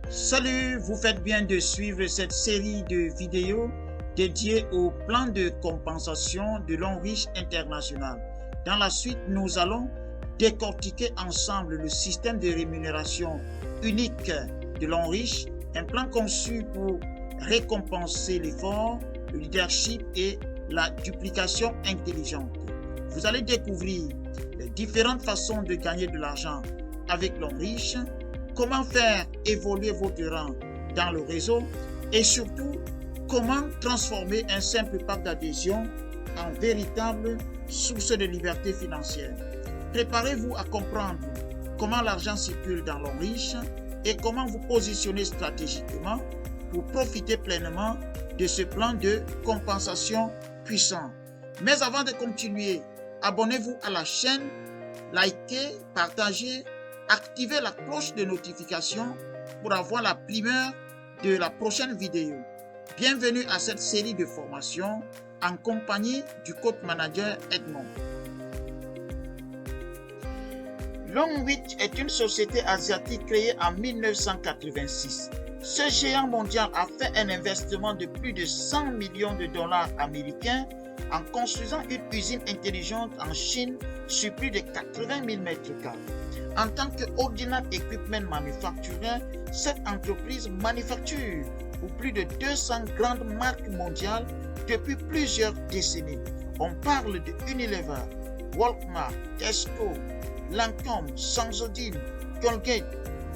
Salut, vous faites bien de suivre cette série de vidéos dédiées au plan de compensation de l'Onrich International. Dans la suite, nous allons décortiquer ensemble le système de rémunération unique de l'Onrich, un plan conçu pour récompenser l'effort, le leadership et la duplication intelligente. Vous allez découvrir les différentes façons de gagner de l'argent avec l'Onrich, comment faire évoluer votre rang dans le réseau et surtout comment transformer un simple pack d'adhésion en véritable source de liberté financière. Préparez-vous à comprendre comment l'argent circule dans l'Onrich et comment vous positionner stratégiquement pour profiter pleinement de ce plan de compensation puissant. Mais avant de continuer, abonnez-vous à la chaîne, likez, partagez, activez la cloche de notification pour avoir la primeur de la prochaine vidéo. Bienvenue à cette série de formations en compagnie du coach manager Edmond. L'Onrich est une société asiatique créée en 1986. Ce géant mondial a fait un investissement de plus de 100 millions de dollars américains en construisant une usine intelligente en Chine sur plus de 80 000 m². En tant qu'Ordinate Equipment Manufacturer, cette entreprise manufacture pour plus de 200 grandes marques mondiales depuis plusieurs décennies. On parle de Unilever, Walmart, Tesco, Lancôme, Sensodyne, Colgate.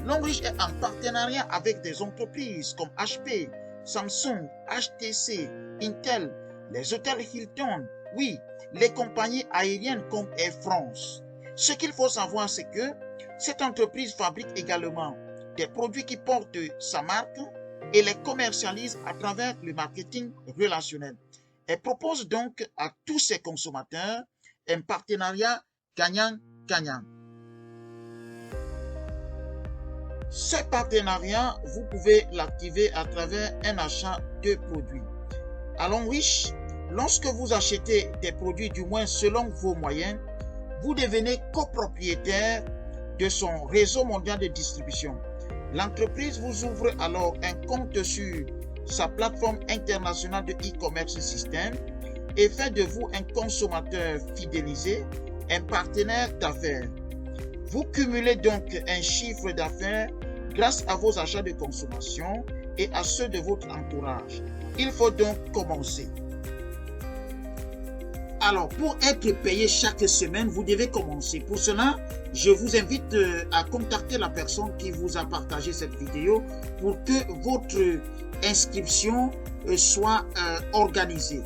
L'Onrich est en partenariat avec des entreprises comme HP, Samsung, HTC, Intel, les hôtels Hilton, oui, les compagnies aériennes comme Air France. Ce qu'il faut savoir, c'est que cette entreprise fabrique également des produits qui portent sa marque et les commercialise à travers le marketing relationnel. Elle propose donc à tous ses consommateurs un partenariat gagnant-gagnant. Ce partenariat, vous pouvez l'activer à travers un achat de produits. À l'Onrich, lorsque vous achetez des produits du moins selon vos moyens, vous devenez copropriétaire de son réseau mondial de distribution. L'entreprise vous ouvre alors un compte sur sa plateforme internationale de e-commerce système et fait de vous un consommateur fidélisé, un partenaire d'affaires. Vous cumulez donc un chiffre d'affaires grâce à vos achats de consommation et à ceux de votre entourage. Il faut donc commencer. Alors, pour être payé chaque semaine, vous devez commencer. Pour cela, je vous invite à contacter la personne qui vous a partagé cette vidéo pour que votre inscription soit organisée.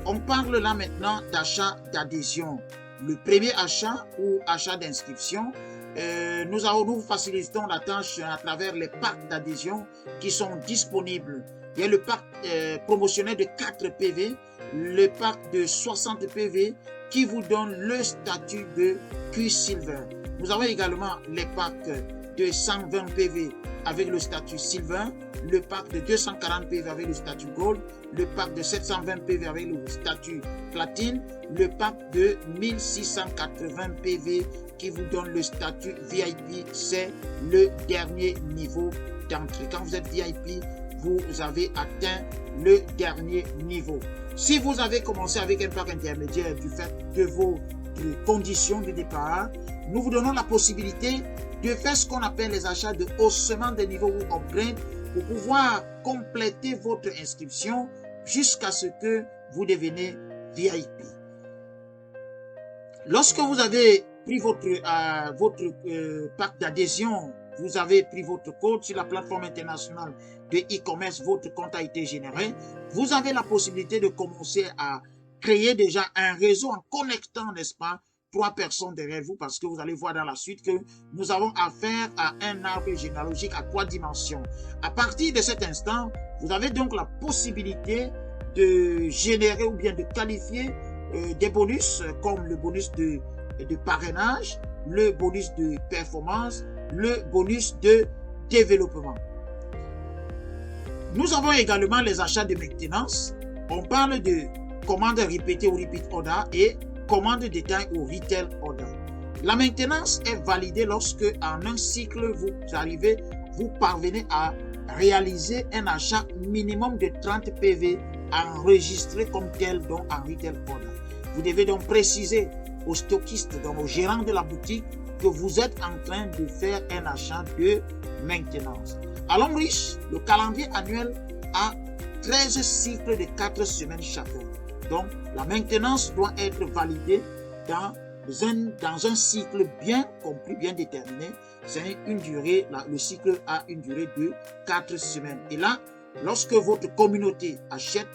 On parle là maintenant d'achat d'adhésion. Le premier achat ou achat d'inscription, nous facilitons la tâche à travers les packs d'adhésion qui sont disponibles. Il y a le pack promotionnel de 4 PV, le pack de 60 PV qui vous donne le statut de Q-Silver. Nous avons également les packs de 120 PV avec le statut Silver, le pack de 240 PV avec le statut Gold, le pack de 720 PV avec le statut Platine, le pack de 1680 PV qui vous donne le statut VIP, c'est le dernier niveau d'entrée. Quand vous êtes VIP, vous avez atteint le dernier niveau. Si vous avez commencé avec un pack intermédiaire du fait de vos conditions de départ, nous vous donnons la possibilité de faire ce qu'on appelle les achats de haussement de niveau ou upgrade pour pouvoir compléter votre inscription jusqu'à ce que vous devenez VIP. Lorsque vous avez pris votre pack d'adhésion, vous avez pris votre code sur la plateforme internationale de e-commerce, votre compte a été généré, vous avez la possibilité de commencer à créer déjà un réseau en connectant, n'est-ce pas, 3 personnes derrière vous, parce que vous allez voir dans la suite que nous avons affaire à un arbre généalogique à 3 dimensions. À partir de cet instant, vous avez donc la possibilité de générer ou bien de qualifier des bonus comme le bonus de parrainage, le bonus de performance, le bonus de développement. Nous avons également les achats de maintenance. On parle de commandes répétées ou repeat order et commandes détail ou retail order. La maintenance est validée lorsque en un cycle vous arrivez vous parvenez à réaliser un achat minimum de 30 PV enregistré comme tel dans un retail order. Vous devez donc préciser aux stockistes, donc aux gérants de la boutique, que vous êtes en train de faire un achat de maintenance. À l'homme riche, le calendrier annuel a 13 cycles de 4 semaines chacun. Donc, la maintenance doit être validée dans un cycle bien compris, bien déterminé. C'est une durée, le cycle a une durée de 4 semaines. Et là, lorsque votre communauté achète,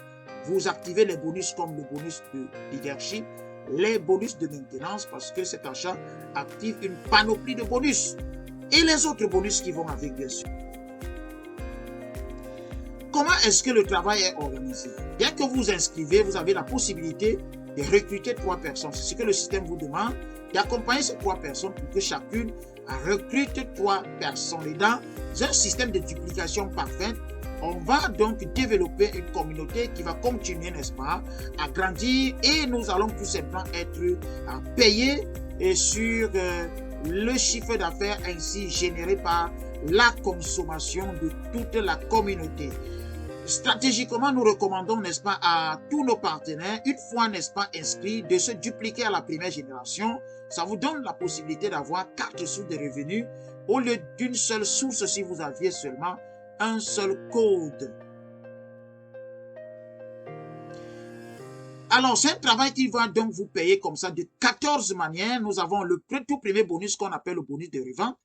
vous activez les bonus comme le bonus de leadership, les bonus de maintenance, parce que cet achat active une panoplie de bonus. Et les autres bonus qui vont avec, bien sûr. Comment est-ce que le travail est organisé? Bien que vous vous inscrivez, vous avez la possibilité de recruter 3 personnes. C'est ce que le système vous demande, d'accompagner ces 3 personnes pour que chacune recrute 3 personnes. Et dans un système de duplication parfaite, on va donc développer une communauté qui va continuer, n'est-ce pas, à grandir, et nous allons tout simplement être payés sur le chiffre d'affaires ainsi généré par la consommation de toute la communauté. Stratégiquement, nous recommandons, n'est-ce pas, à tous nos partenaires, une fois, n'est-ce pas, inscrits, de se dupliquer à la première génération. Ça vous donne la possibilité d'avoir 4 sources de revenus au lieu d'une seule source si vous aviez seulement un seul code. Alors, c'est un travail qui va donc vous payer comme ça de 14 manières. Nous avons le tout premier bonus qu'on appelle le bonus de revente.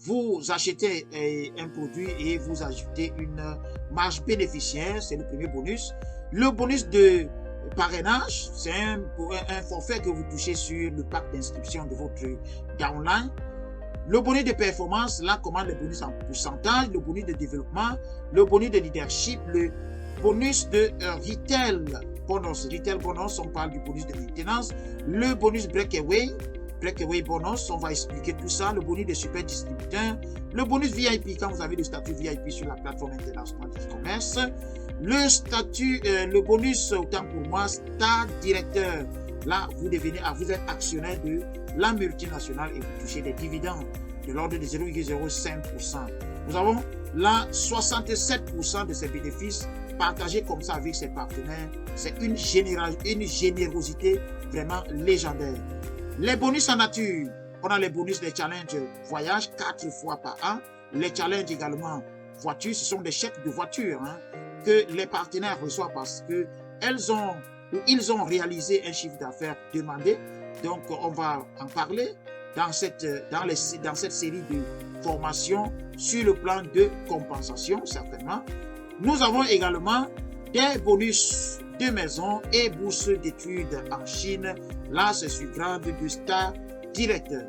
Vous achetez un produit et vous ajoutez une marge bénéficiaire, c'est le premier bonus. Le bonus de parrainage, c'est un forfait que vous touchez sur le pack d'inscription de votre downline. Le bonus de performance, là, comment le bonus en pourcentage, le bonus de développement, le bonus de leadership, le bonus de retail bonus. Retail bonus, on parle du bonus de maintenance, le bonus breakaway bonus, on va expliquer tout ça, le bonus de super distributeur, le bonus VIP quand vous avez le statut VIP sur la plateforme internationale d'e-commerce, le bonus, autant pour moi, star directeur. Là, vous êtes actionnaire de la multinationale et vous touchez des dividendes de l'ordre de 0,05%. Nous avons là 67% de ces bénéfices partagés comme ça avec ses partenaires. C'est une générosité vraiment légendaire. Les bonus en nature, on a les bonus des challenges voyage 4 fois par an. Les challenges également voiture, ce sont des chèques de voiture que les partenaires reçoivent parce que ils ont réalisé un chiffre d'affaires demandé. Donc, on va en parler dans cette série de formations sur le plan de compensation, certainement. Nous avons également des bonus de maison et bourse d'études en Chine. Là, c'est sur grade de star directeur.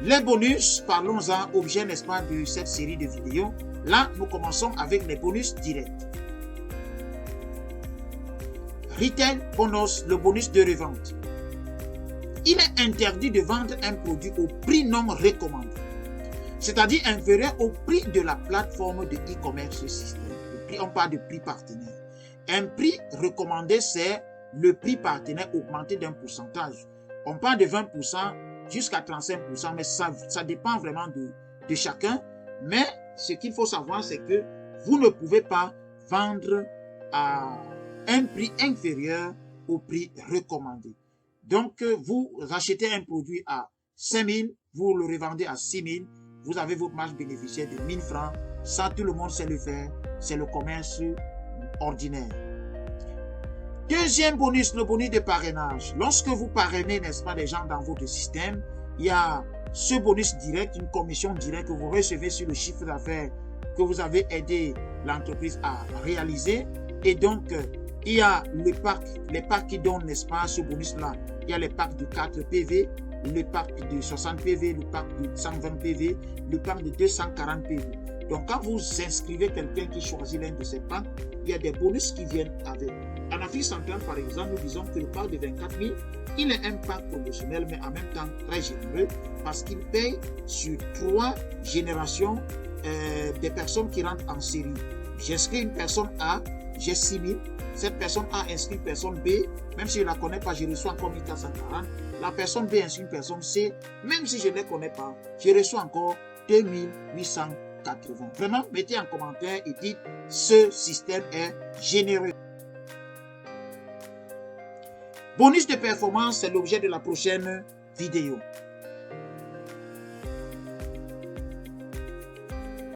Les bonus, parlons-en, objet, n'est-ce pas, de cette série de vidéos. Là, nous commençons avec les bonus directs. Retail bonus, le bonus de revente. Il est interdit de vendre un produit au prix non recommandé, c'est-à-dire inférieur au prix de la plateforme de e-commerce système. On parle de prix partenaire. Un prix recommandé, c'est le prix partenaire augmenté d'un pourcentage. On parle de 20% jusqu'à 35%, mais ça dépend vraiment de chacun. Mais ce qu'il faut savoir, c'est que vous ne pouvez pas vendre à un prix inférieur au prix recommandé. Donc, vous achetez un produit à 5 000, vous le revendez à 6 000, vous avez votre marge bénéficiaire de 1 000 francs. Ça, tout le monde sait le faire. C'est le commerce ordinaire. Deuxième bonus, le bonus de parrainage. Lorsque vous parrainez, n'est-ce pas, des gens dans votre système, il y a ce bonus direct, une commission directe que vous recevez sur le chiffre d'affaires que vous avez aidé l'entreprise à réaliser. Et donc, il y a les packs qui donnent, n'est-ce pas, ce bonus-là. Il y a les packs de 4 PV, le pack de 60 PV, le pack de 120 PV, le pack de 240 PV. Donc, quand vous inscrivez quelqu'un qui choisit l'un de ces packs, il y a des bonus qui viennent avec. En Afrique centrale, par exemple, nous disons que le pack de 24 000, il est un pack promotionnel, mais en même temps très généreux, parce qu'il paye sur 3 générations des personnes qui rentrent en série. J'inscris une personne A, j'ai 6 000. Cette personne A inscrit une personne B, même si je ne la connais pas, je reçois encore 1440. La personne B inscrit une personne C, même si je ne la connais pas, je reçois encore 2880. Vraiment, mettez en commentaire et dites, ce système est généreux. Bonus de performance, c'est l'objet de la prochaine vidéo.